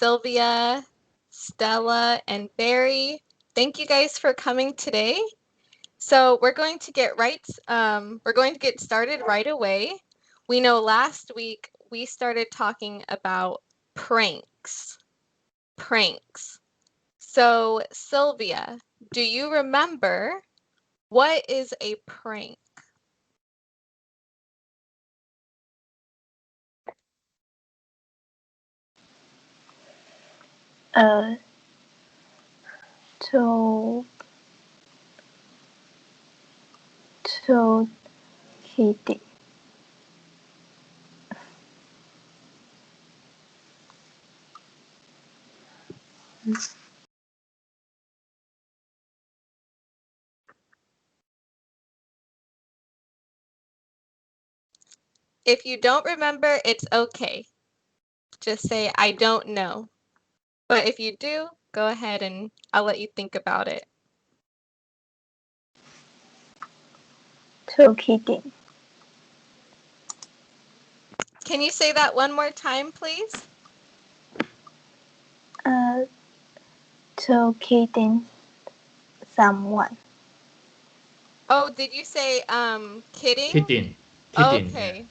Sylvia, Stella, and Barry. Thank you guys for coming today. So we're going to get started right away. We know last week we started talking about pranks. Pranks. So Sylvia, do you remember what is a prank? Uh, to Kitty. If you don't remember, it's okay. Just say, I don't know. But if you do, go ahead and I'll let you think about it. To Kitty. Can you say that one more time, please? To kidding someone. Oh, did you say kidding? Kidding. Okay.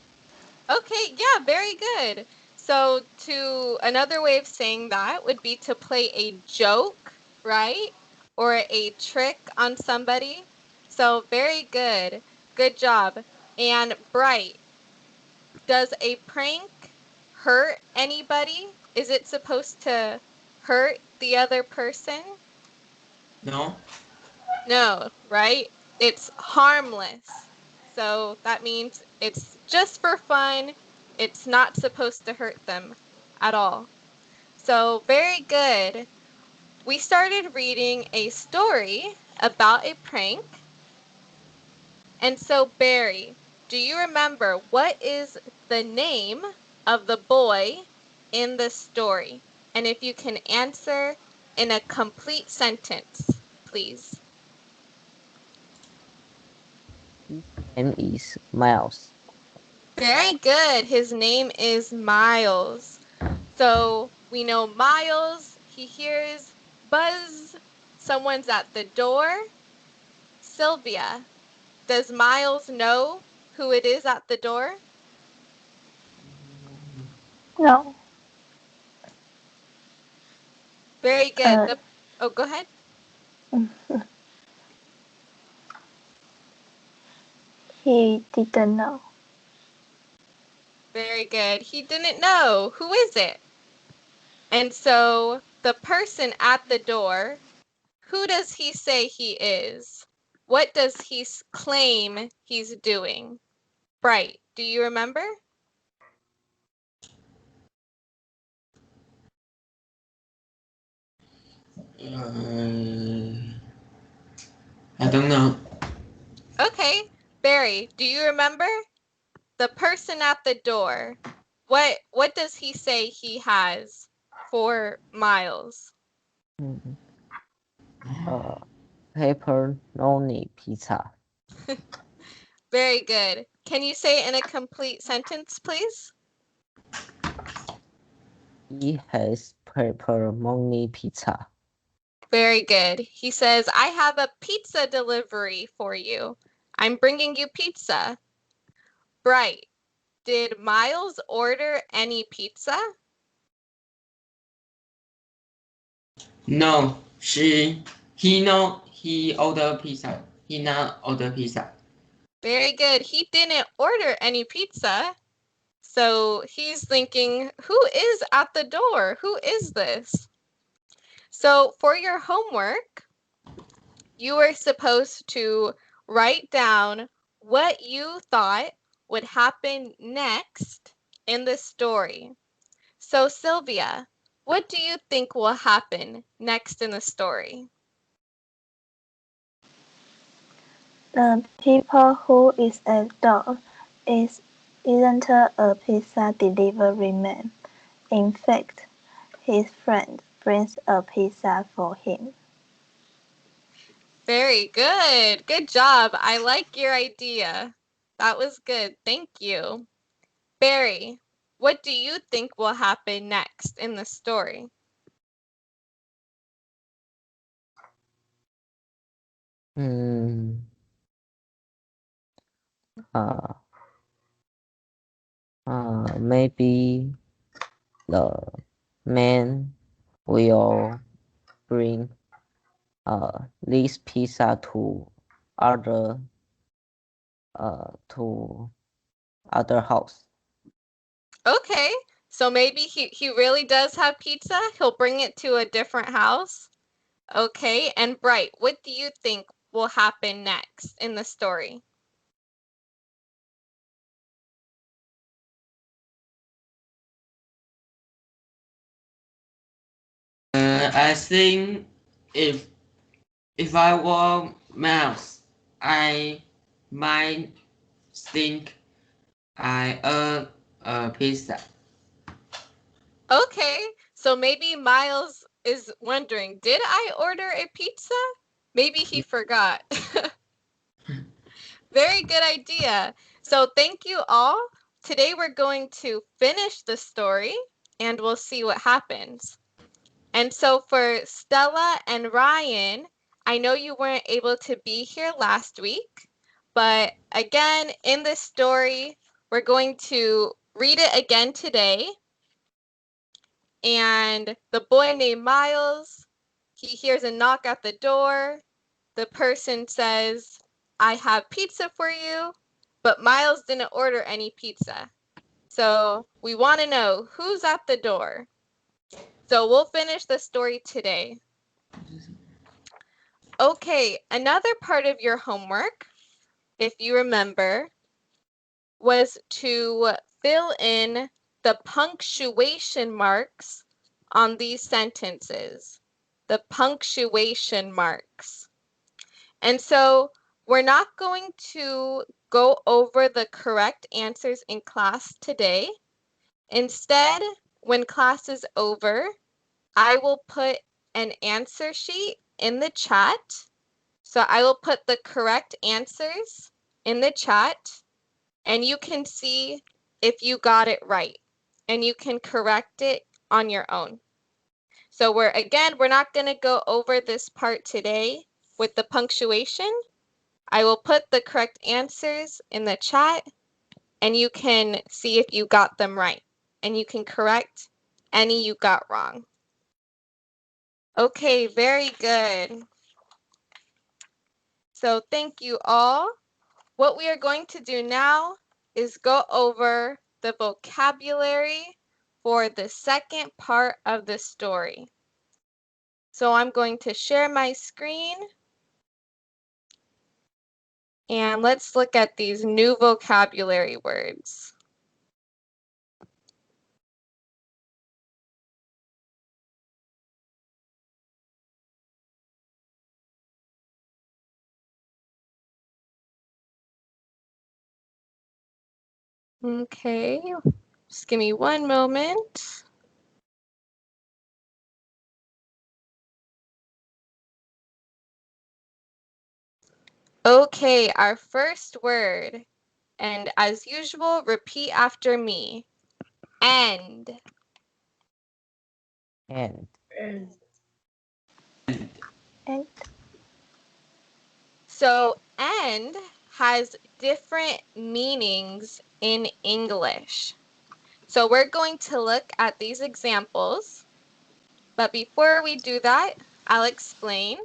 Okay, yeah, very good. So to another way of saying that would be to play a joke, right? Or a trick on somebody. So very good. Good job. And Bright, does a prank hurt anybody? Is it supposed to hurt the other person? No. No, right? It's harmless. So that means it's just for fun. It's not supposed to hurt them at all. So very good. We started reading a story about a prank. And so Barry, do you remember what is the name of the boy in the story? And if you can answer in a complete sentence, please. His name is Miles. Very good. His name is Miles. So we know Miles, he hears buzz, someone's at the door. Sylvia, does Miles know who it is at the door? No. Very good. Oh, go ahead. He didn't know. Very good. He didn't know. Who is it? And so the person at the door, who does he say he is? What does he claim he's doing? Bright, do you remember? I don't know. Okay. Barry, do you remember? The person at the door, what does he say he has for Miles? Pepperoni pizza. Very good. Can you say it in a complete sentence, please? He has pepperoni pizza. Very good. He says, I have a pizza delivery for you. I'm bringing you pizza. Bright, did Miles order any pizza? No. He ordered pizza. He not order pizza. Very good. He didn't order any pizza. So he's thinking, who is at the door? Who is this? So for your homework, you were supposed to write down what you thought would happen next in the story. So Sylvia, what do you think will happen next in the story? The people who is at door isn't a pizza delivery man. In fact, his friend brings a pizza for him. Very good. Good job. I like your idea. That was good. Thank you. Barry, what do you think will happen next in the story? Mm, maybe the man will bring this pizza to other house. Okay, so maybe he really does have pizza. He'll bring it to a different house. Okay, and Bright, what do you think will happen next in the story? I think if if I were mouse, I might think I earn a pizza. Okay, so maybe Miles is wondering, did I order a pizza? Maybe he forgot. Very good idea. So thank you all. Today we're going to finish the story and we'll see what happens. And so for Stella and Ryan, I know you weren't able to be here last week, but again, in this story, we're going to read it again today. And the boy named Miles, he hears a knock at the door. The person says, I have pizza for you, but Miles didn't order any pizza. So we want to know who's at the door. So we'll finish the story today. Okay, another part of your homework, if you remember, was to fill in the punctuation marks on these sentences. The punctuation marks. And so we're not going to go over the correct answers in class today. Instead, when class is over, I will put an answer sheet in the chat. So I will put the correct answers in the chat and you can see if you got it right and you can correct it on your own. So we're not going to go over this part today with the punctuation. I will put the correct answers in the chat and you can see if you got them right and you can correct any you got wrong. Okay, very good. So thank you all. What we are going to do now is go over the vocabulary for the second part of the story. So I'm going to share my screen. And let's look at these new vocabulary words. Okay, just give me one moment. Okay, our first word, and as usual, repeat after me. End. And And So end has different meanings in English. So we're going to look at these examples. But before we do that, I'll explain.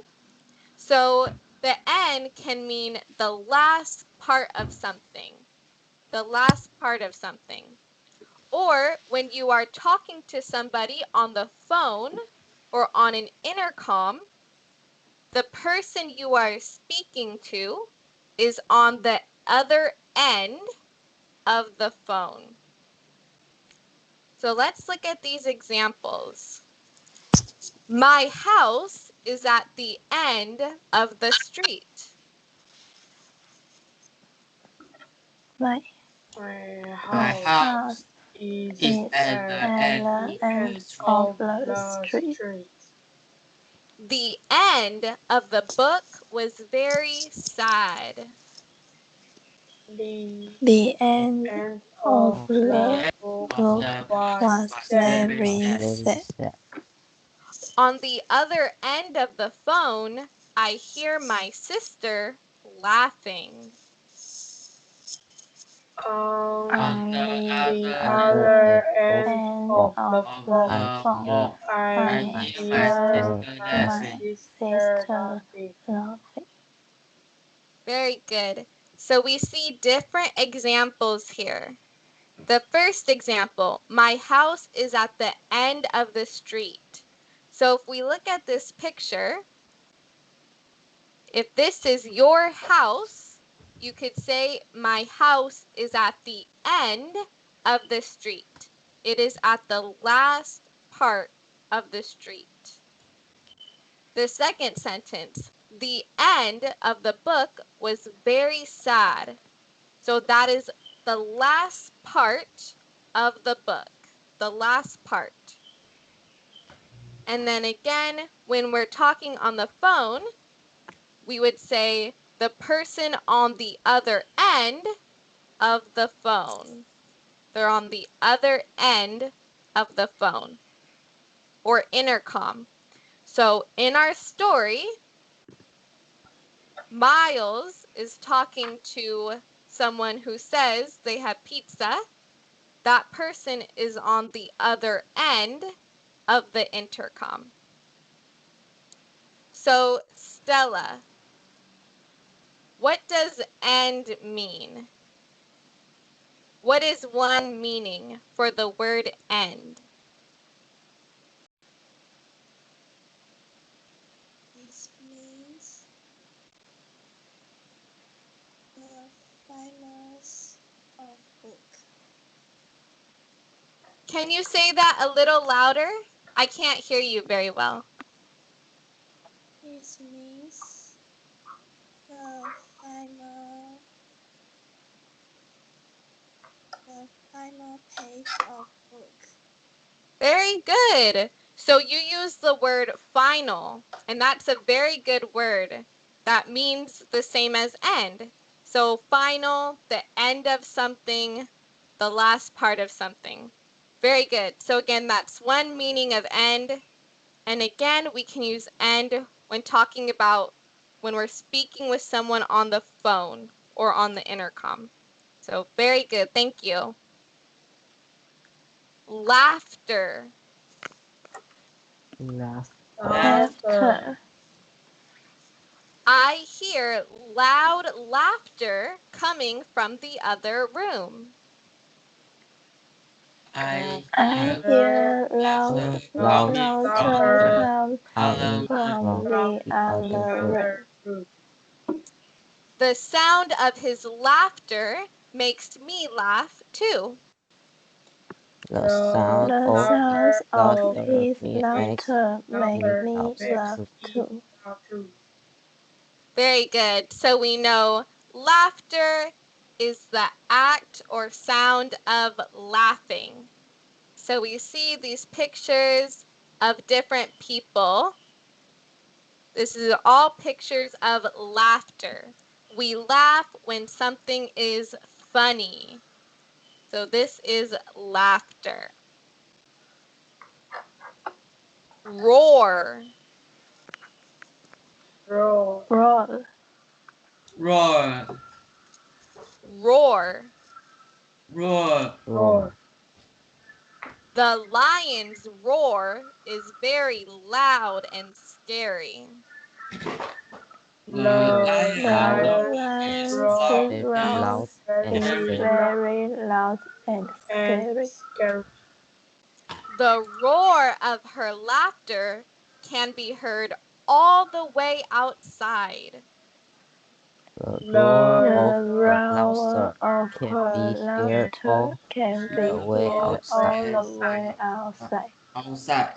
So the end can mean the last part of something. The last part of something. Or when you are talking to somebody on the phone or on an intercom, the person you are speaking to is on the other end of the phone. So let's look at these examples. My house is at the end of the street. my My My house house is is is at at the at end the the end end of of the the street. street. The end of the book was very sad. The The end end of of of the the book of book the was was was very very very sad. very sad. sad. On the other end of the phone, I hear my sister laughing. On the other other end end of of the the phone, phone, I I hear my hear sister my laughing. sister laughing. Very good. So we see different examples here. The first example, my house is at the end of the street. So if we look at this picture, if this is your house, you could say my house is at the end of the street. It is at the last part of the street. The second sentence, the end of the book was very sad. So that is the last part of the book, the last part. And then again, when we're talking on the phone, we would say the person on the other end of the phone. They're on the other end of the phone or intercom. So in our story, Miles is talking to someone who says they have pizza. That person is on the other end of the intercom. So, Stella, what does end mean? What is one meaning for the word end? This means the finals of book. Can you say that a little louder? I can't hear you very well. This means the final page of book. Very good. So you use the word final, and that's a very good word. That means the same as end. So final, the end of something, the last part of something. Very good. So again, that's one meaning of end. And again, we can use end when talking about when we're speaking with someone on the phone or on the intercom. So very good. Thank you. Laughter. laugh, Laughter. I hear loud laughter coming from the other room. I I hear hear loud laughter laughter from come other from the the other other room. The sound of his laughter makes me laugh too. the sound The of sounds of laughter his makes laughter make me me laugh laugh too. too. Very good. So we know laughter is the act or sound of laughing. So we see these pictures of different people. This is all pictures of laughter. We laugh when something is funny. So this is laughter. Roar. Roar. roar, Roar. roar, Roar. The lion's roar is very loud and scary. the The lion roar is lion's loud Very roar loud and is scary. very loud and scary. The roar of her laughter can be heard all the way outside. The roar of The her roar laughter of can her be heard laughter all can the be way heard outside. all the way outside. outside.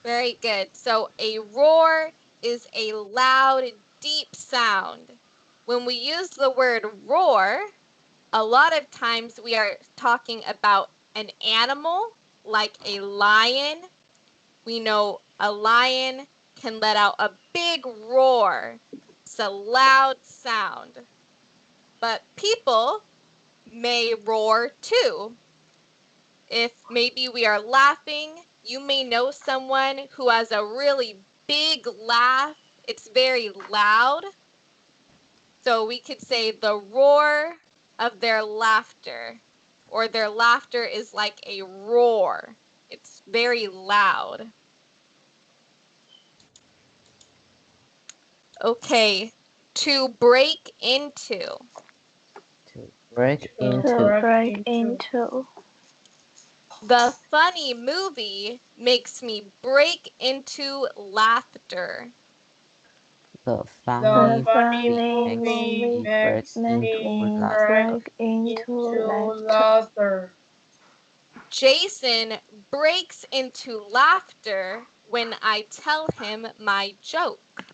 Very good. So a roar is a loud, deep sound. When we use the word roar, a lot of times we are talking about an animal like a lion. We know a lion can let out a big roar. It's a loud sound. But people may roar too. If maybe we are laughing, you may know someone who has a really big laugh. it's very loud. So we could say the roar of their laughter, or their laughter is like a roar. It's very loud. Okay, to break into. To break To into. break into. The funny movie makes me break into laughter. The The funny funny makes movie me break makes into me laughter. break into laughter. Jason breaks into laughter when I tell him my joke.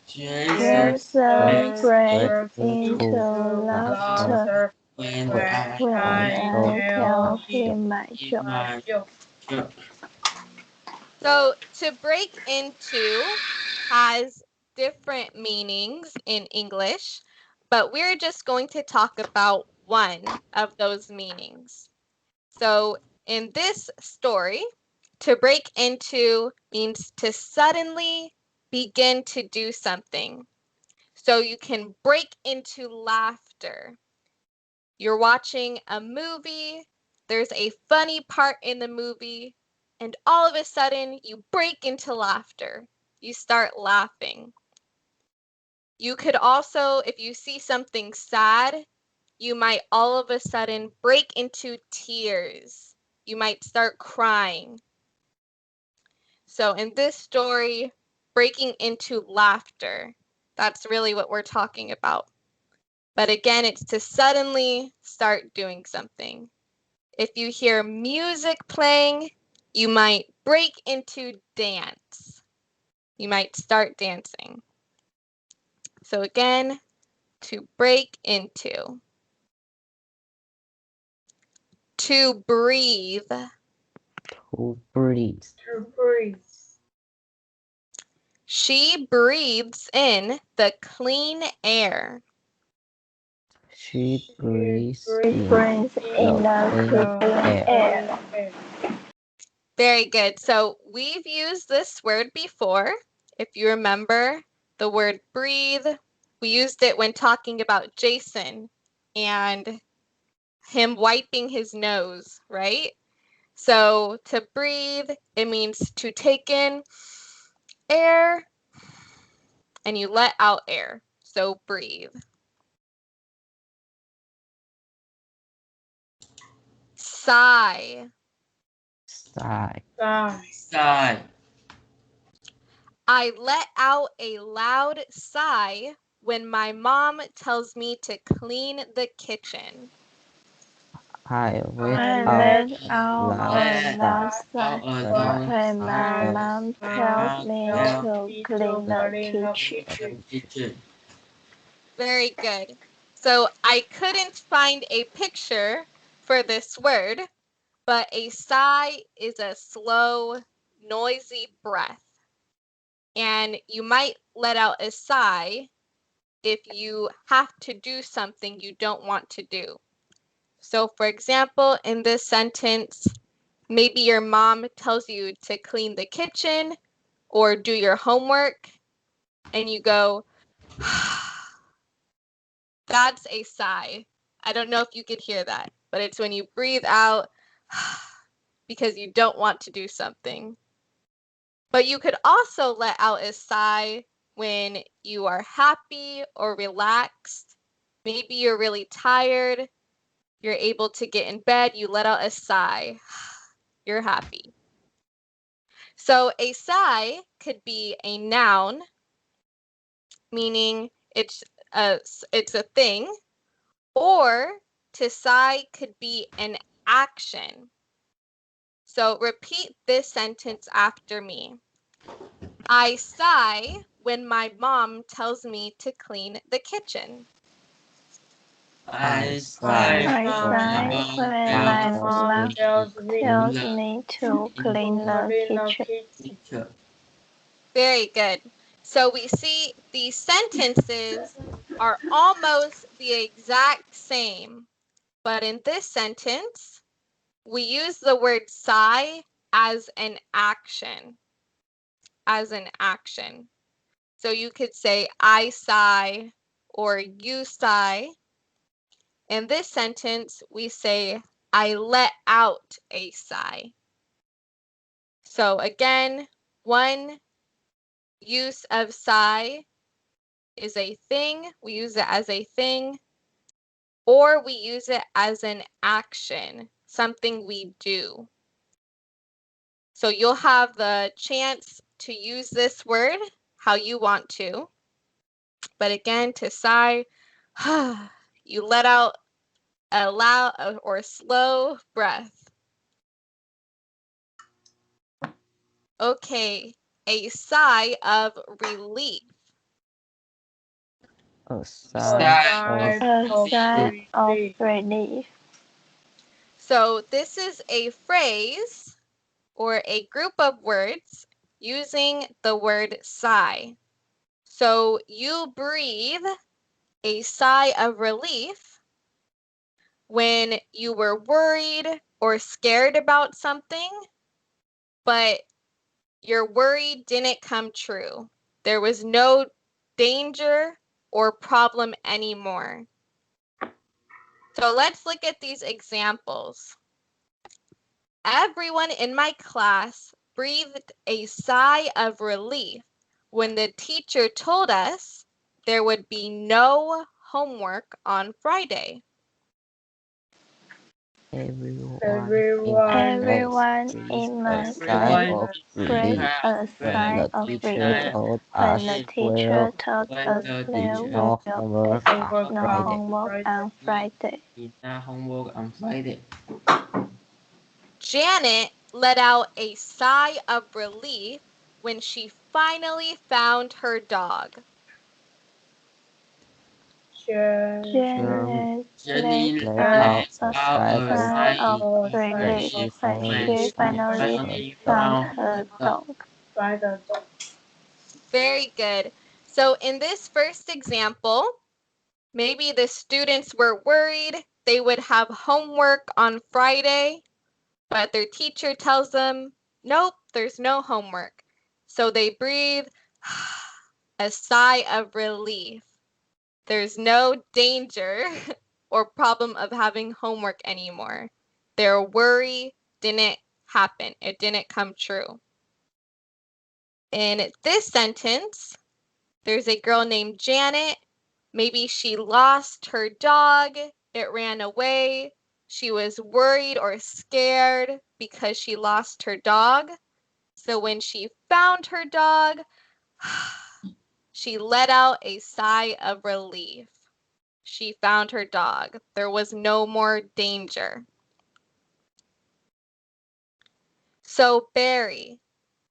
Jason Jason breaks breaks into into Laughter laughter when when I when I I told tell my joke. him my eat joke. my joke. So to break into has different meanings in English, but we're just going to talk about one of those meanings. So in this story, to break into means to suddenly begin to do something. So you can break into laughter. You're watching a movie, there's a funny part in the movie, and all of a sudden you break into laughter. You start laughing. You could also, if you see something sad, you might all of a sudden break into tears. You might start crying. So in this story, breaking into laughter, that's really what we're talking about. But again, it's to suddenly start doing something. If you hear music playing, you might break into dance. You might start dancing. So again, to break into. To breathe. To breathe. She breathes in the clean air. She breathes in Breathes in the the clean clean air. air. Very good. So we've used this word before. If you remember the word breathe, we used it when talking about Jason and him wiping his nose, right? So to breathe, it means to take in air and you let out air. So breathe. Sigh. Sigh. Sigh. I let out a loud sigh when my mom tells me to clean the kitchen. I let I out let a out loud a sigh loud sigh when my when my mom mom tells tells me Now to clean the kitchen. the kitchen. Very good. So I couldn't find a picture for this word, but a sigh is a slow, noisy breath. And you might let out a sigh if you have to do something you don't want to do. So, for example, in this sentence, maybe your mom tells you to clean the kitchen or do your homework, and you go, that's a sigh. I don't know if you could hear that, but it's when you breathe out because you don't want to do something. But you could also let out a sigh when you are happy or relaxed. Maybe you're really tired, you're able to get in bed, you let out a sigh. You're happy. So a sigh could be a noun, meaning it's a thing, or to sigh could be an action. So repeat this sentence after me. I sigh when my mom tells me to clean the kitchen. I sigh sigh I when when my sigh my mom when mom my tells tells mom me me to to clean tells clean me the to the clean the kitchen. kitchen. Very good. So we see these sentences are almost the exact same, but in this sentence, we use the word sigh as an action. As an action. So you could say I sigh or you sigh. In this sentence, we say I let out a sigh. So again, one use of sigh is a thing. We use it as a thing, or we use it as an action, something we do. So you'll have the chance to use this word how you want to. But again, to sigh, you let out a loud or slow breath. Okay, a sigh of relief. A Sigh sigh of A sigh relief. of relief. So this is a phrase or a group of words using the word sigh. So you breathe a sigh of relief when you were worried or scared about something, but your worry didn't come true. There was no danger or problem anymore. So let's look at these examples. Everyone in my class breathed a sigh of relief when the teacher told us there would be no homework on Friday. Everyone breathed in a my sigh class Everyone of in my breathed relief class a when sigh breathed the of a teacher sigh relief of told when the us relief teacher told when us the there be teacher will no homework on be no Friday. homework on Friday. did not homework on Friday. Janet let out a sigh of relief when she finally found her dog. Jen Janet Jenny let let out out let a a out sigh a of sigh sigh of relief of when relief she relief when when finally she she found finally her finally dog. found found her her dog. dog. Very good. So in this first example, maybe the students were worried they would have homework on Friday, but their teacher tells them, nope, there's no homework. So they breathe a sigh of relief. There's no danger or problem of having homework anymore. Their worry didn't happen. It didn't come true. In this sentence, there's a girl named Janet. Maybe she lost her dog. It ran away. She was worried or scared because she lost her dog. So when she found her dog, she let out a sigh of relief. She found her dog. There was no more danger. So, Barry,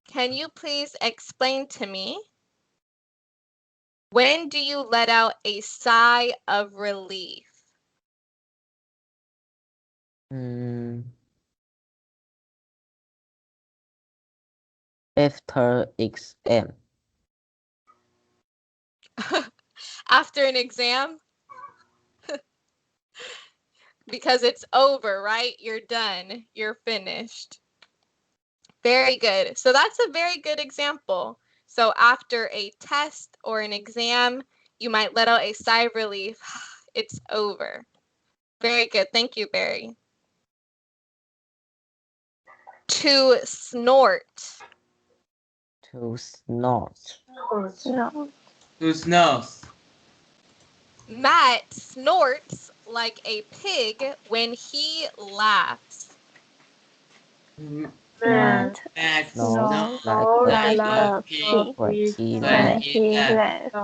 can you please explain to me, when do you let out a sigh of relief? Hmm. After exam. After an exam? Because it's over, right? You're done. You're finished. Very good. So that's a very good example. So after a test or an exam, you might let out a sigh of relief. It's over. Very good. Thank you, Barry. To snort. To snort. No, To snooze. Matt snorts like a pig when he laughs. Matt Matt Snort snored like snores a like like pig a a pig pig when he when when laughs. he he laughs. laughed.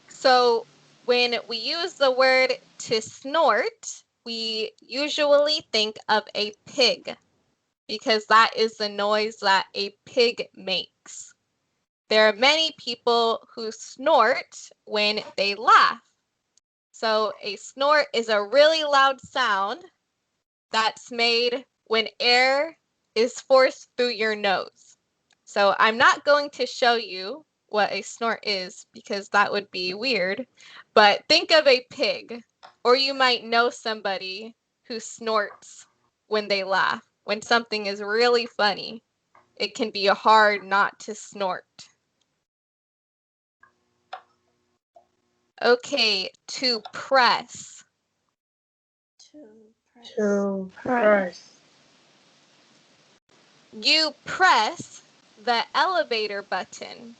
So when we use the word to snort, we usually think of a pig because that is the noise that a pig makes. There are many people who snort when they laugh. So a snort is a really loud sound that's made when air is forced through your nose. So I'm not going to show you what a snort is because that would be weird, but think of a pig, or you might know somebody who snorts when they laugh. When something is really funny, it can be hard not to snort. Okay, to press. To press. To Press. press. You press the elevator button.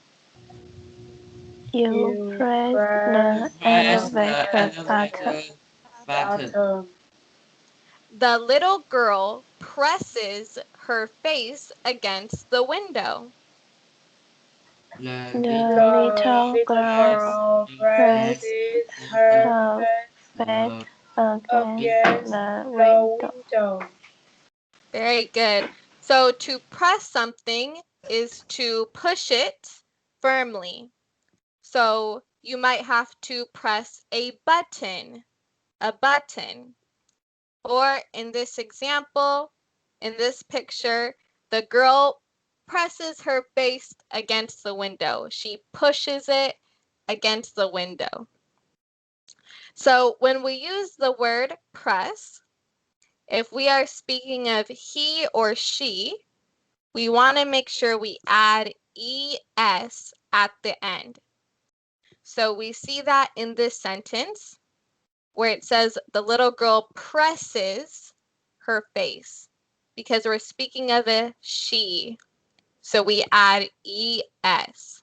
You press the Press the elevator button. elevator button. Button. The little girl presses her face against the window. The The little little girl press presses the her her face face against against the the window. window. Very good. So to press something is to push it firmly. So you might have to press a button. Or in this example, in this picture, the girl presses her face against the window. She pushes it against the window. So when we use the word press, if we are speaking of he or she, we want to make sure we add es at the end. So we see that in this sentence where it says the little girl presses her face because we're speaking of a she. So we add es.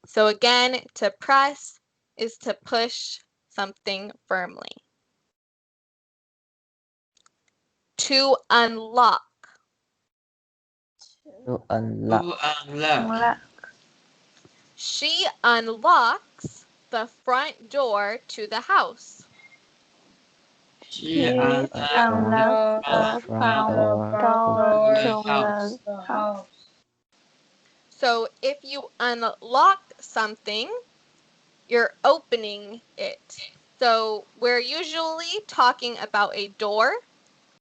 So again, to press is to push something firmly. To unlock. To unlock. to unlock. She unlocks the front door to the house. She She unlocked unlocks the the front front door door to the to house. the house. So if you unlock something, you're opening it. So we're usually talking about a door.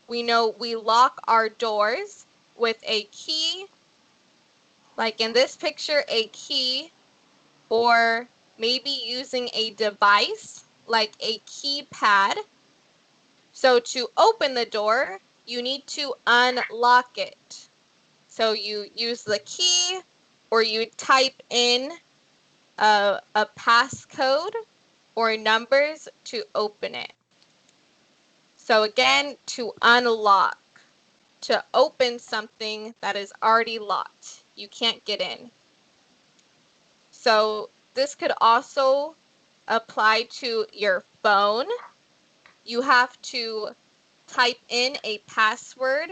We know we lock our doors with a key, like in this picture, a key, or maybe using a device like a keypad. So to open the door, you need to unlock it. So you use the key or you type in a passcode or numbers to open it. So again, to unlock, to open something that is already locked. You can't get in. So this could also apply to your phone. You have to type in a password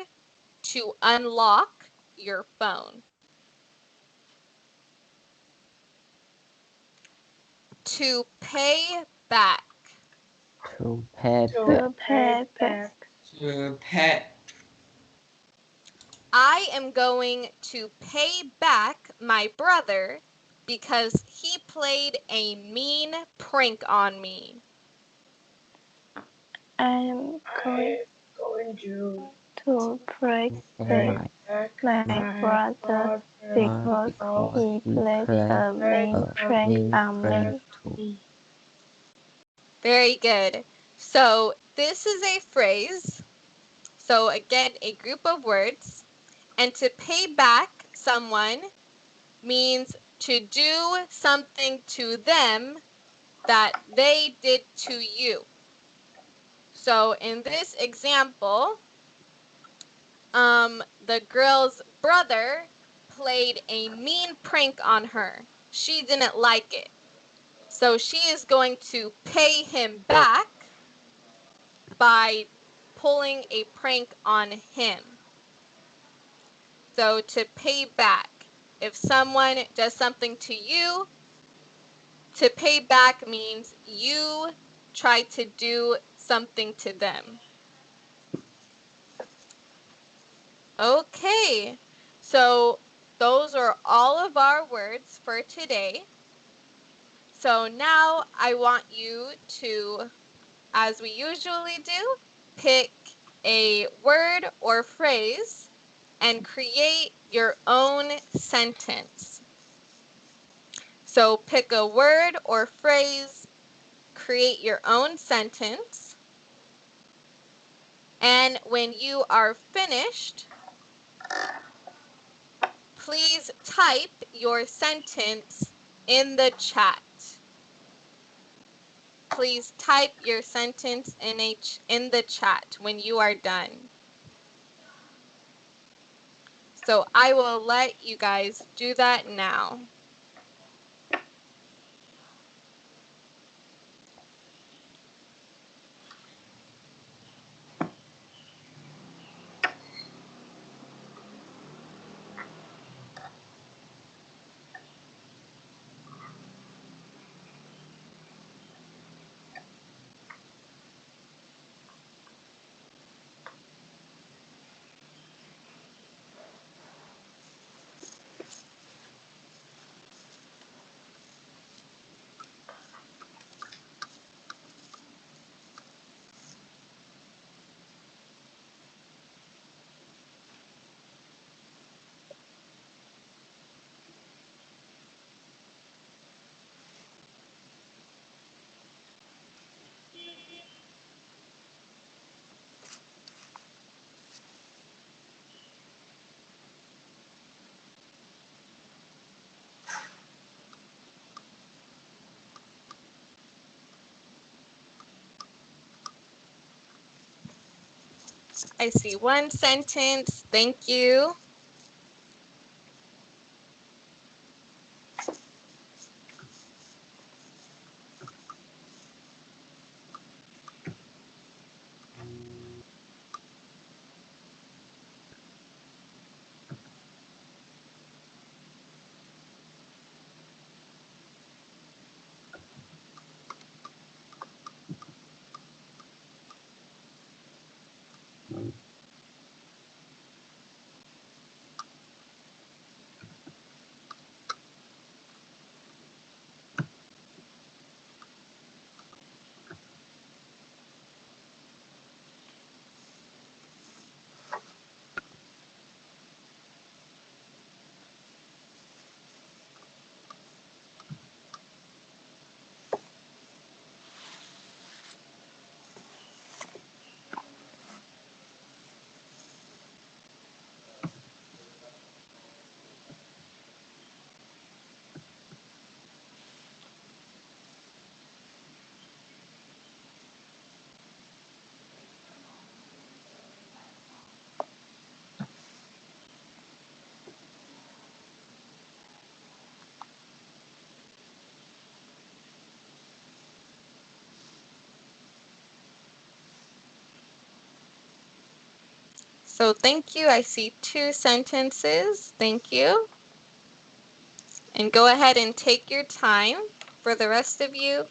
to unlock your phone. To pay back. To pay To back. To pay back. To pay. I am going to pay back my brother because he played a mean prank on me. I'm going going to break Pay back take my back my my brother brother because because he he played played a played mean a a prank mean on prank me. to Very good. So this is a phrase. So again, a group of words. And to pay back someone means to do something to them that they did to you. So in this example, the girl's brother played a mean prank on her. She didn't like it. So she is going to pay him back by pulling a prank on him. So to pay back, if someone does something to you, to pay back means you try to do something to them. Okay, so those are all of our words for today. So now I want you to, as we usually do, pick a word or phrase and create your own sentence. So pick a word or phrase, create your own sentence, and when you are finished, please type your sentence in the chat. please type your sentence in the chat when you are done. So I will let you guys do that now. I see one sentence. Thank you. So thank you. I see 2 sentences. Thank you. And go ahead and take your time for the rest of you.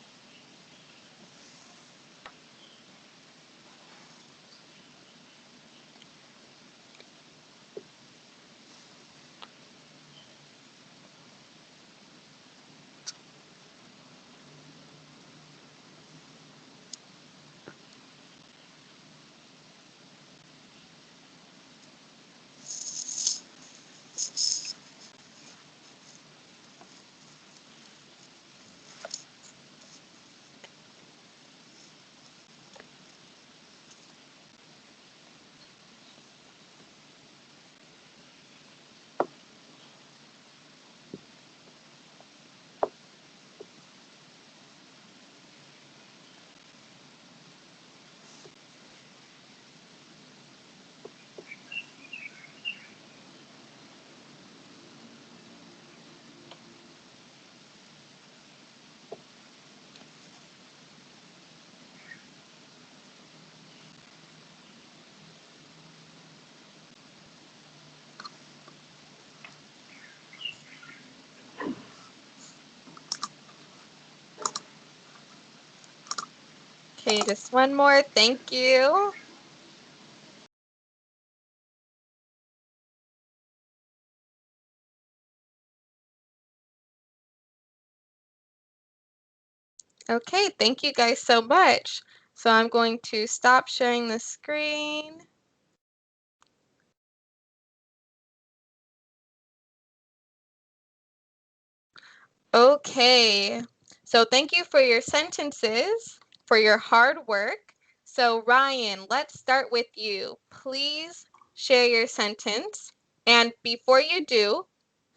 Okay, just one more. Thank you. Okay, thank you guys so much. So I'm going to stop sharing the screen. Okay, so thank you for your sentences, for your hard work. So Ryan, let's start with you. Please share your sentence. And before you do,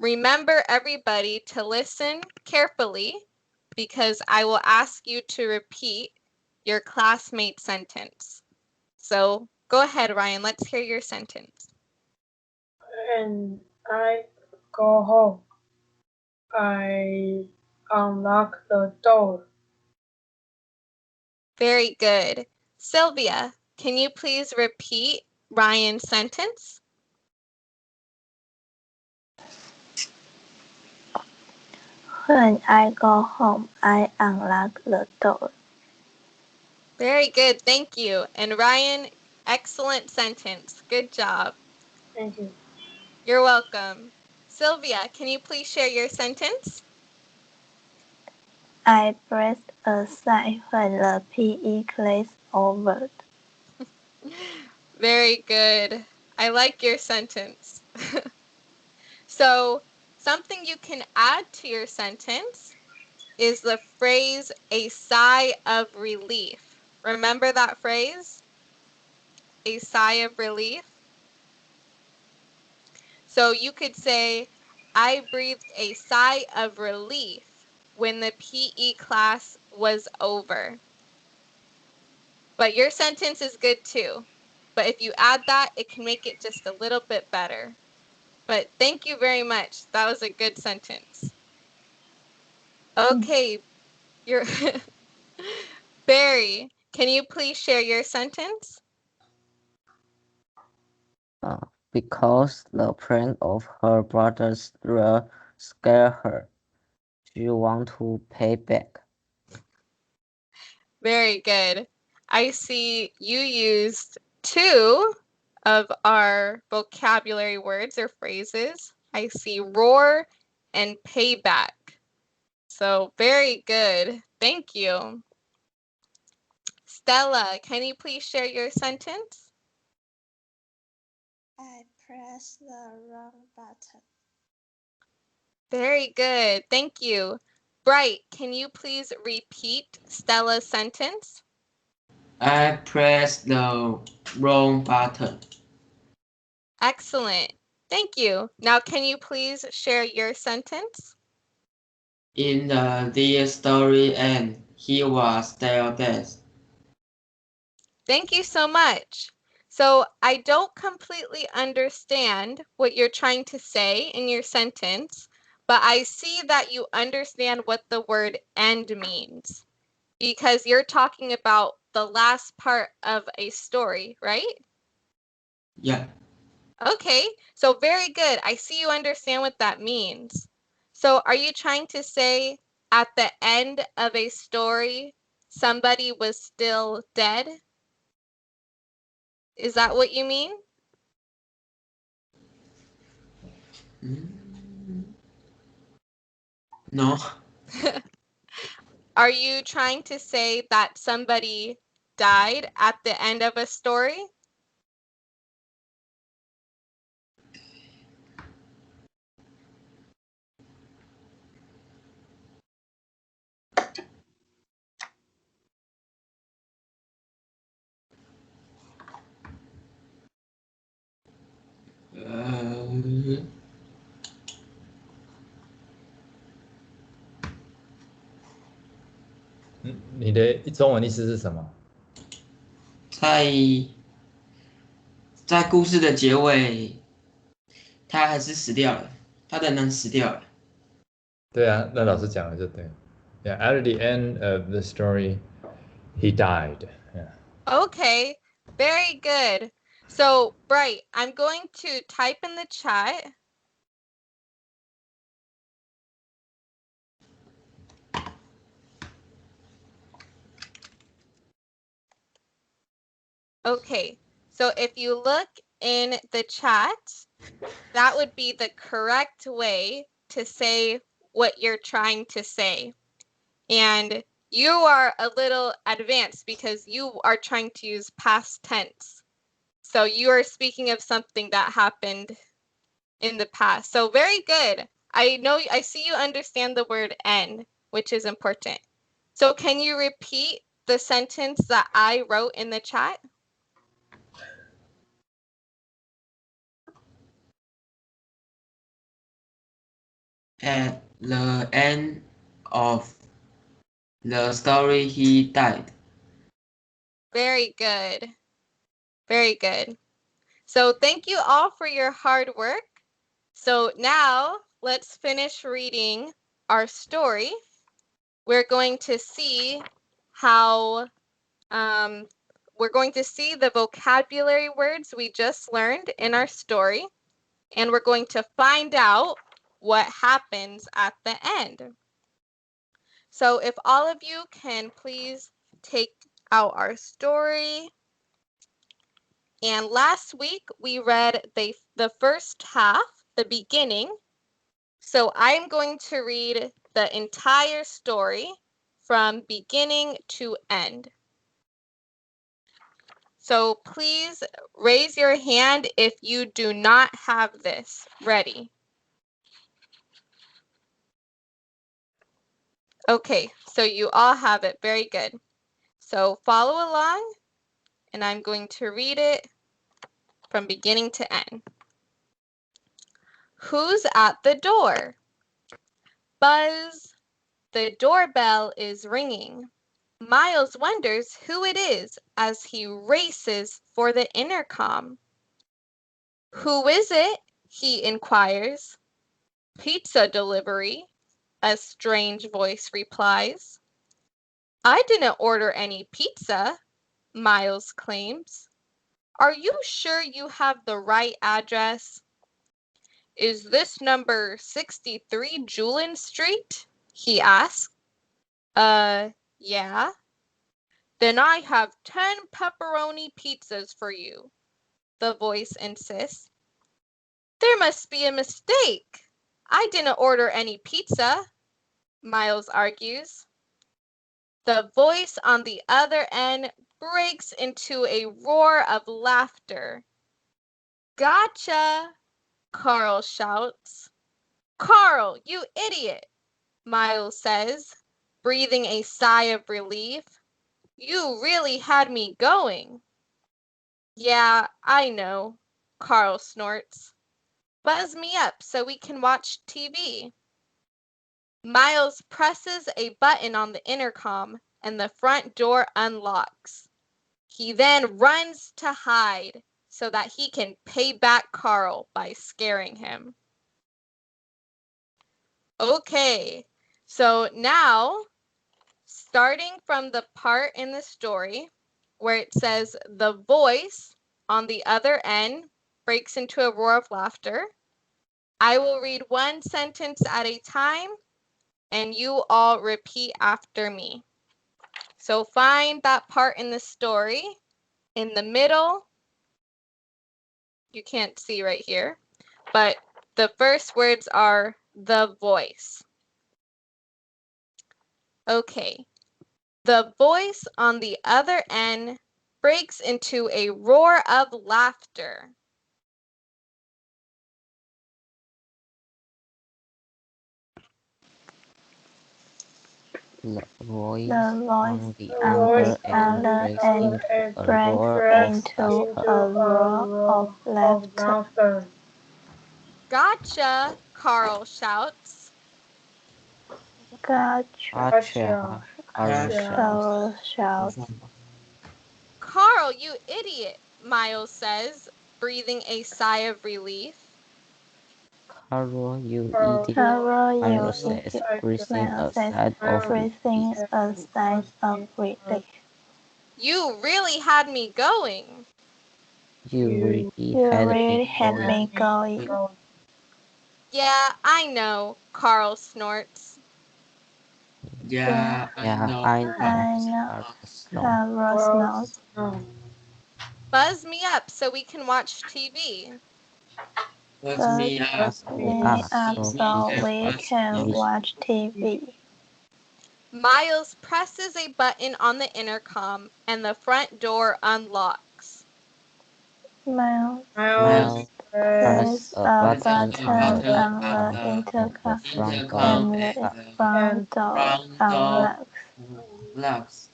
remember everybody to listen carefully because I will ask you to repeat your classmate's sentence. So go ahead, Ryan. Let's hear your sentence. When I go home, I unlock the door. Very good. Sylvia, can you please repeat Ryan's sentence? When I go home, I unlock the door. Very good. Thank you. And Ryan, excellent sentence. Good job. Thank you. You're welcome. Sylvia, can you please share your sentence? I pressed aside when the PE class over. Very good. I like your sentence. So, something you can add to your sentence is the phrase, a sigh of relief. Remember that phrase? A sigh of relief? So you could say, I breathed a sigh of relief when the PE class was over. But your sentence is good too. But if you add that, it can make it just a little bit better. But thank you very much. That was a good sentence. Okay, you're Barry, can you please share your sentence? Because the friend of her brother's scared her. She want to pay back. Very good. I see you used 2 of our vocabulary words or phrases. I see roar and payback. So very good. Thank you. Stella, can you please share your sentence? I pressed the wrong button. Very good. Thank you. Bright, can you please repeat Stella's sentence? I pressed the wrong button. Excellent. Thank you. Now, can you please share your sentence? In the story and he was still dead. Thank you so much. So I don't completely understand what you're trying to say in your sentence, but I see that you understand what the word end means because you're talking about the last part of a story, right? Yeah. Okay, so very good. I see you understand what that means. So are you trying to say at the end of a story, somebody was still dead? Is that what you mean? No. Are you trying to say that somebody died at the end of a story?你的中文意思是什么？在故事的结尾，他还是死掉了，他的人死掉了。对啊，那老师讲了就对。Yeah, at the end of the story, he died. Yeah. Okay, very good. So, Bright, I'm going to type in the chat. Okay, so if you look in the chat, that would be the correct way to say what you're trying to say. And you are a little advanced because you are trying to use past tense. So you are speaking of something that happened in the past. So very good. I see you understand the word end, which is important. So can you repeat the sentence that I wrote in the chat? At the end of the story he died. Very good. Very good. So thank you all for your hard work. So now let's finish reading our story. We're going to see how we're going to see the vocabulary words we just learned in our story, and we're going to find out what happens at the end. So if all of you can please take out our story. And last week we read the first half, the beginning. So I'm going to read the entire story from beginning to end. So please raise your hand if you do not have this ready. Okay, so you all have it. Very good. So follow along, and I'm going to read it from beginning to end. Who's at the door? Buzz. The doorbell is ringing. Miles wonders who it is as he races for the intercom. Who is it? He inquires. Pizza delivery, a strange voice replies. I didn't order any pizza, Miles claims. Are you sure you have the right address? Is this number 63 Julin Street? He asks. Yeah. Then I have 10 pepperoni pizzas for you, the voice insists. There must be a mistake. I didn't order any pizza, Miles argues. The voice on the other end breaks into a roar of laughter. Gotcha, Carl shouts. Carl, you idiot, Miles says, breathing a sigh of relief. You really had me going. Yeah, I know, Carl snorts. Buzz me up so we can watch TV. Miles presses a button on the intercom and the front door unlocks. He then runs to hide so that he can pay back Carl by scaring him. Okay, so now, starting from the part in the story where it says the voice on the other end breaks into a roar of laughter, I will read one sentence at a time and you all repeat after me. So find that part in the story. In the middle, you can't see right here, but the first words are the voice. Okay. The voice on the other end breaks into a roar of laughter. The voice The voice on the The voice other on the on end the other breaks end other into end a breaks roar of breaks into into laughter. a a roar roar of of laughter. laughter. Gotcha, Carl shouts. Gotcha, Gotcha. Carl Gotcha. shouts. Carol shouts. Carl, you idiot, Miles says, breathing a sigh of relief. Carl, you Carl, idiot. Carol, you Miles idiot, says, breathing a says, sigh of breathing relief. a sigh of relief. You really had me going. You really You had really me had going. me going. Yeah, I know, Carl snorts. Yeah, I Yeah, know. I know. I know. Carl snorts. Carol snows. No. Buzz me up so we can watch TV. What's Buzz me up? Buzz me me up up so Me so we can can we watch watch can TV. TV. watch TV. Miles presses a button on the intercom and the front door unlocks. Miles Miles Miles press press press a a Press button a on button the button on on the intercom the and the intercom front door intercom and and the unlocks. the front door front door unlocks. locks.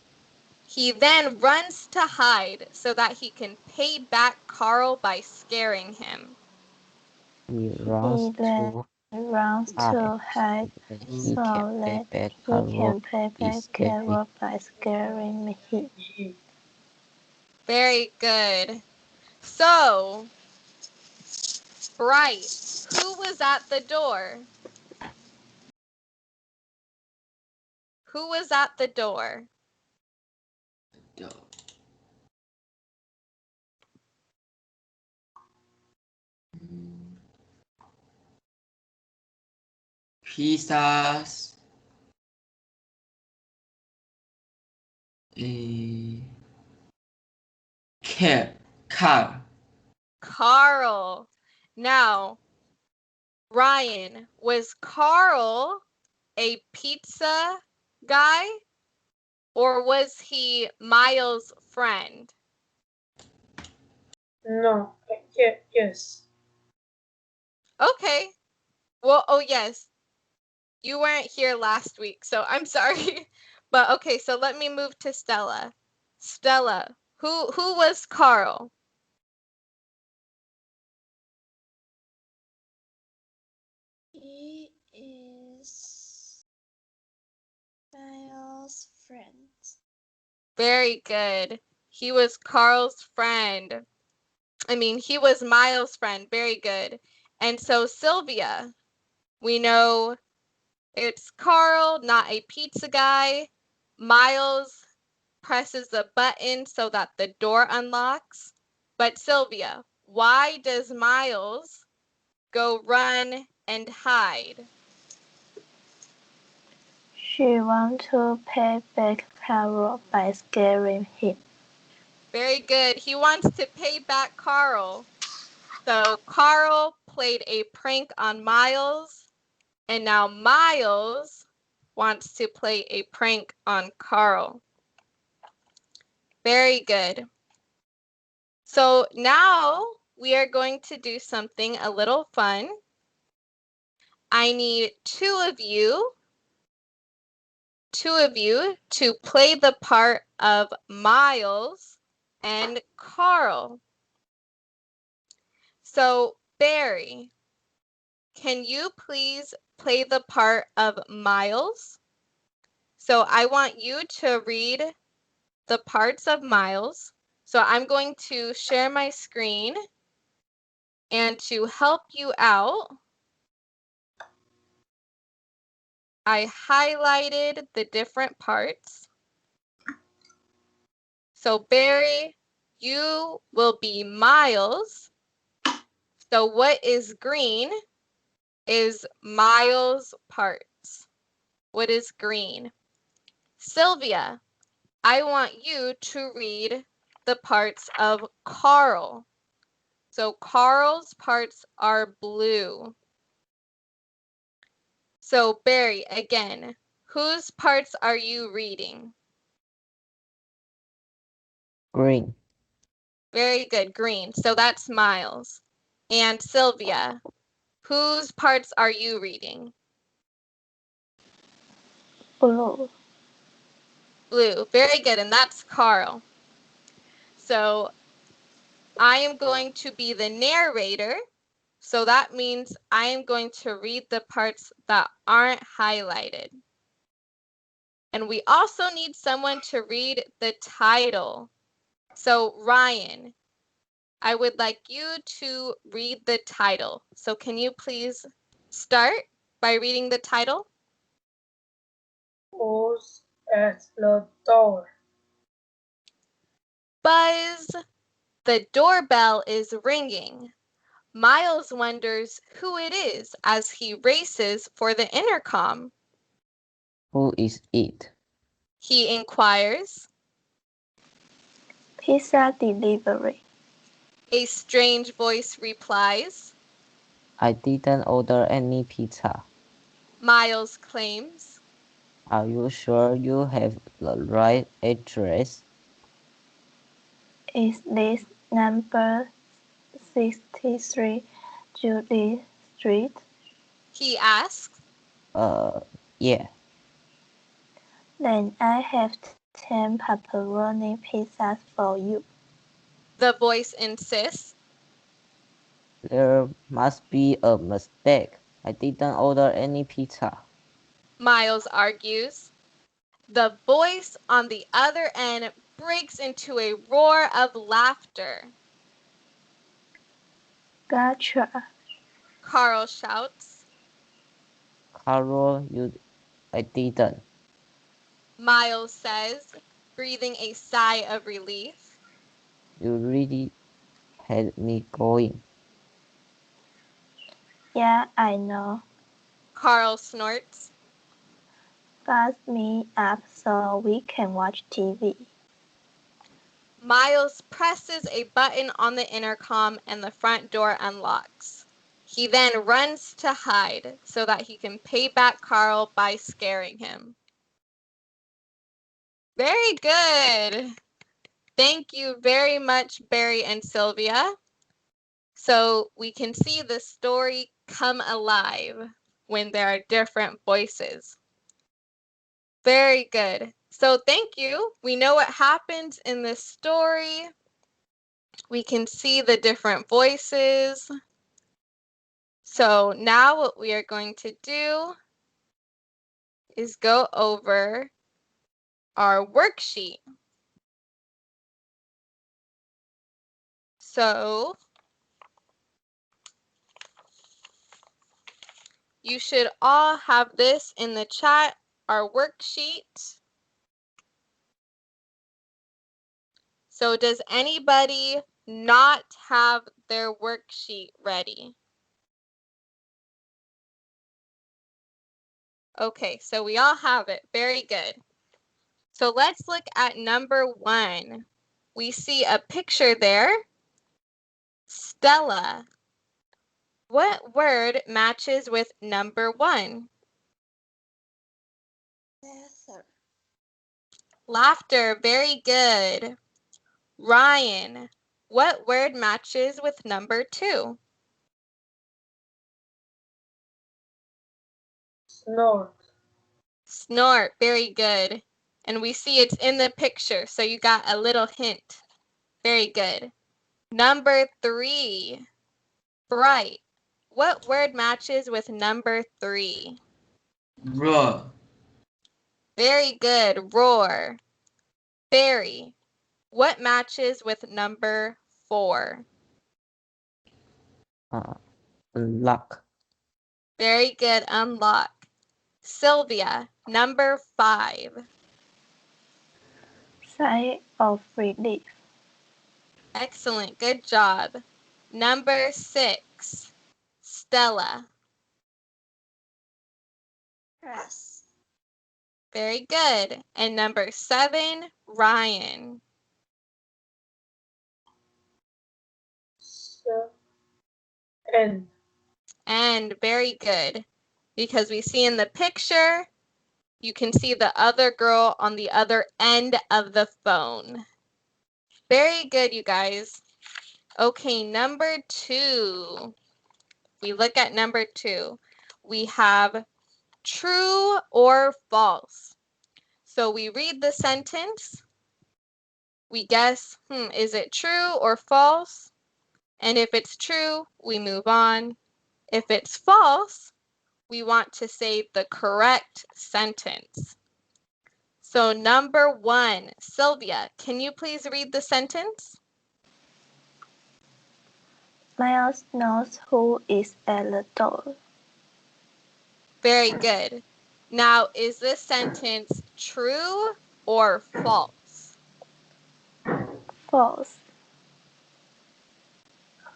He then runs to hide so that he can pay back Carl by scaring him. He He runs then to runs to hide He so can pay that back he Carol can pay back escaping. Carol by scaring him. Very good. So, Bright, who was at the door? Who was at the door? Pizzas. A car. Carl. Now, Ryan, was Carl a pizza guy or was he Miles' friend? No. Yes. Okay. Well, oh yes. You weren't here last week, so I'm sorry. But okay, so let me move to Stella. Stella, who was Carl? He is Miles' friend. Very good. He was Carl's friend. He was Miles' friend. Very good. And so Sylvia, we know it's Carl, not a pizza guy. Miles presses the button so that the door unlocks. But Sylvia, why does Miles go run and hide? She wants to pay back Carol by scaring him. Very good. He wants to pay back Carl. So Carl played a prank on Miles, and now Miles wants to play a prank on Carl. Very good. So now we are going to do something a little fun. I need two of you to play the part of Miles and Carl. So Barry, can you please play the part of Miles? So I want you to read the parts of Miles. So I'm going to share my screen, and to help you out, I highlighted the different parts. So Barry, you will be Miles. So what is green is Miles' parts. What is green? Sylvia, I want you to read the parts of Carl. So Carl's parts are blue. So Barry, again, whose parts are you reading? Green. Very good, green. So that's Miles. And Sylvia, whose parts are you reading? Blue. Blue. Very good, and that's Carl. So I am going to be the narrator. So that means I am going to read the parts that aren't highlighted. And we also need someone to read the title. So Ryan, I would like you to read the title. So can you please start by reading the title? Who's at the door? Buzz! The doorbell is ringing. Miles wonders who it is as he races for the intercom. Who is it? He inquires. Pizza delivery. A strange voice replies. I didn't order any pizza. Miles claims. Are you sure you have the right address? Is this number 63 Julie Street? He asks. Yeah. Then I have 10 pepperoni pizzas for you. The voice insists. There must be a mistake. I didn't order any pizza. Miles argues. The voice on the other end breaks into a roar of laughter. Gotcha. Carl shouts. Carol, I didn't. Miles says, breathing a sigh of relief. You really had me going. Yeah, I know. Carl snorts. Buzz me up so we can watch TV. Miles presses a button on the intercom and the front door unlocks. He then runs to hide so that he can pay back Carl by scaring him. Very good. Thank you very much, Barry and Sylvia. So we can see the story come alive when there are different voices. Very good. So thank you. We know what happens in this story. We can see the different voices. So now what we are going to do is go over our worksheet. So you should all have this in the chat, our worksheet. So does anybody not have their worksheet ready? Okay, so we all have it. Very good. So let's look at number 1. We see a picture there. Stella. What word matches with number 1? Laughter. Laughter. Very good. Ryan. What word matches with number 2? Snort. Snort. Very good. And we see it's in the picture, so you got a little hint. Very good. Number 3. Bright. What word matches with number 3? Roar. Very good. Roar. Barry. What matches with number 4? Luck. Very good. Unlock. Sylvia. Number 5. Sigh of relief. Excellent. Good job. Number 6. Stella. Grass. Very good. And number 7. Ryan. End. And very good. Because we see in the picture, you can see the other girl on the other end of the phone. Very good, you guys. Okay, number 2. We look at number 2. We have true or false. So we read the sentence. We guess, is it true or false? And if it's true, we move on. If it's false, we want to say the correct sentence. So number 1, Sylvia, can you please read the sentence? Miles knows who is at the door. Very good. Now, is this sentence true or false? False.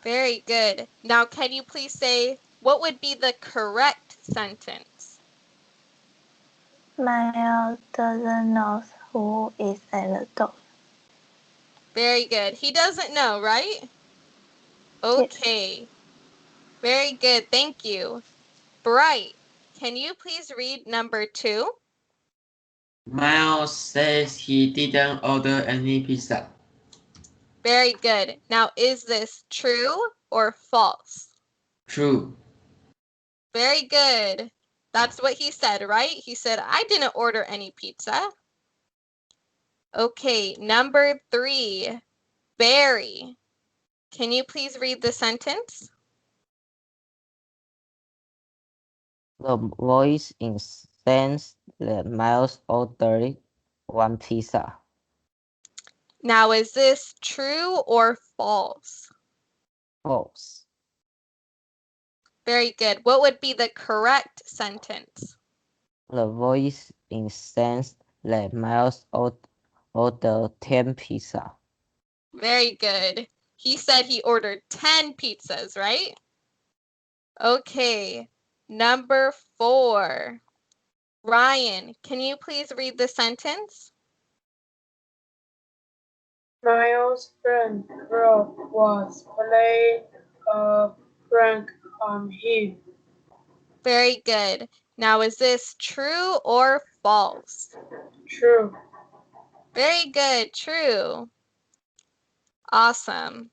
Very good. Now, can you please say what would be the correct sentence? Miles doesn't know who is at the door. Very good. He doesn't know, right? Okay. Very good. Thank you. Bright, can you please read number 2? Miles says he didn't order any pizza. Very good. Now, is this true or false? True. Very good. That's what he said, right? He said, I didn't order any pizza. Okay, number 3, Barry. Can you please read the sentence? The voice insistence that Miles ordered one pizza. Now, is this true or false? False. Very good. What would be the correct sentence? The voice insists that Miles ordered 10 pizza. Very good. He said he ordered 10 pizzas, right? Okay. Number 4. Ryan, can you please read the sentence? Miles' friend Rob was playing a prank on him. Very good. Now, is this true or false? True. Very good. True. Awesome.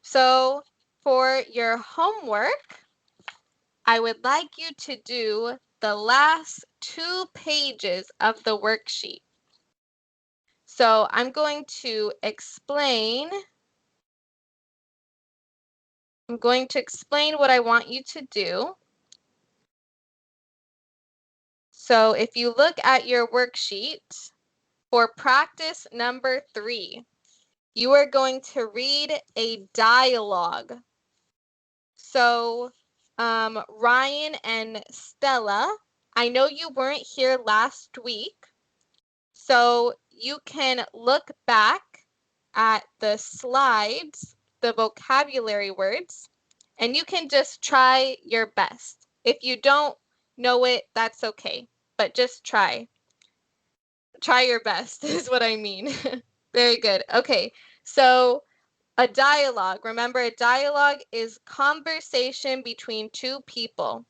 So, for your homework, I would like you to do the last 2 pages of the worksheet. So, I'm going to explain what I want you to do. So if you look at your worksheet for practice number 3, you are going to read a dialogue. So Ryan and Stella, I know you weren't here last week, so you can look back at the slides, the vocabulary words, and you can just try your best. If you don't know it, that's okay, but just try. Try your best is what I mean. Very good. Okay, so a dialogue. Remember, a dialogue is conversation between 2 people.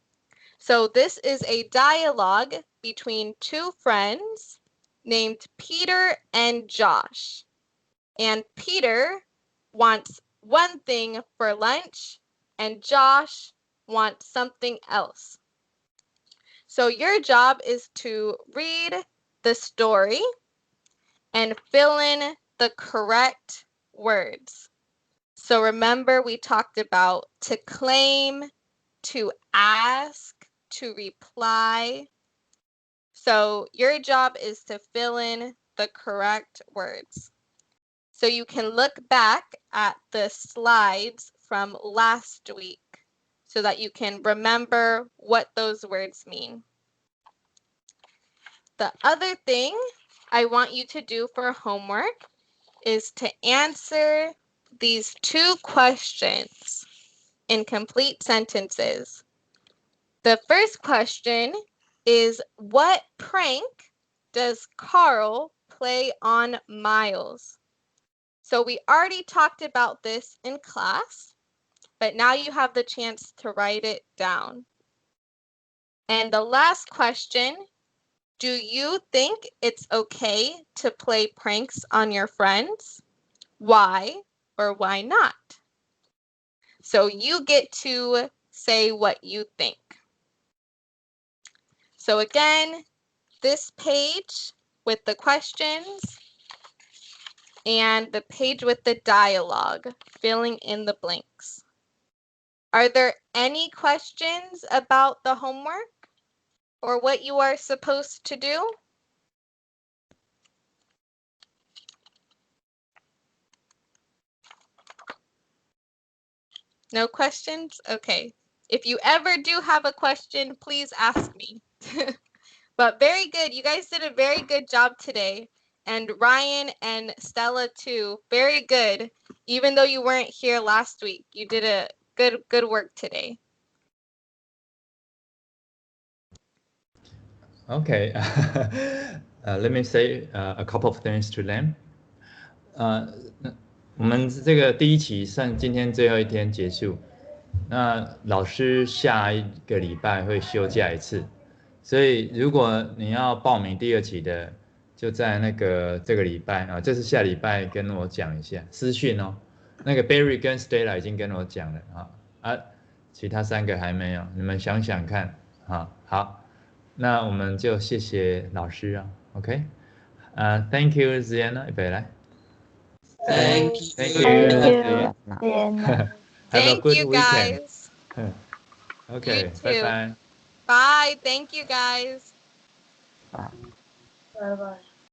So this is a dialogue between 2 friends named Peter and Josh. And Peter wants one thing for lunch, and Josh wants something else. So your job is to read the story and fill in the correct words. So remember, we talked about to claim, to ask, to reply. So your job is to fill in the correct words. So you can look back at the slides from last week so that you can remember what those words mean. The other thing I want you to do for homework is to answer these 2 questions in complete sentences. The first question is, what prank does Carl play on Miles? So we already talked about this in class, but now you have the chance to write it down. And the last question, do you think it's okay to play pranks on your friends? Why or why not? So you get to say what you think. So again, this page with the questions and the page with the dialogue, filling in the blanks. Are there any questions about the homework or what you are supposed to do? No questions? Okay. If you ever do have a question, please ask me. But very good. You guys did a very good job today. And Ryan and Stella too. Very good. Even though you weren't here last week, you did a good work today. Okay, let me say a couple of things to them. 我们这个第一期算今天最后一天结束，那老师下一个礼拜会休假一次，所以如果你要报名第2期的，就在这个礼拜啊，这是下礼拜跟我讲一下私讯哦。那个 Barry 跟 Stella 已经跟我讲了其他3个还没有，你们想想看啊。好，那我们就谢谢老师啊 ，OK， thank you Xianhna， 预备来。Thank Thank you. you. Vienna. Have a Thank good you weekend. guys. Okay, You bye too. bye. Bye. Thank you, guys. Bye. Bye bye.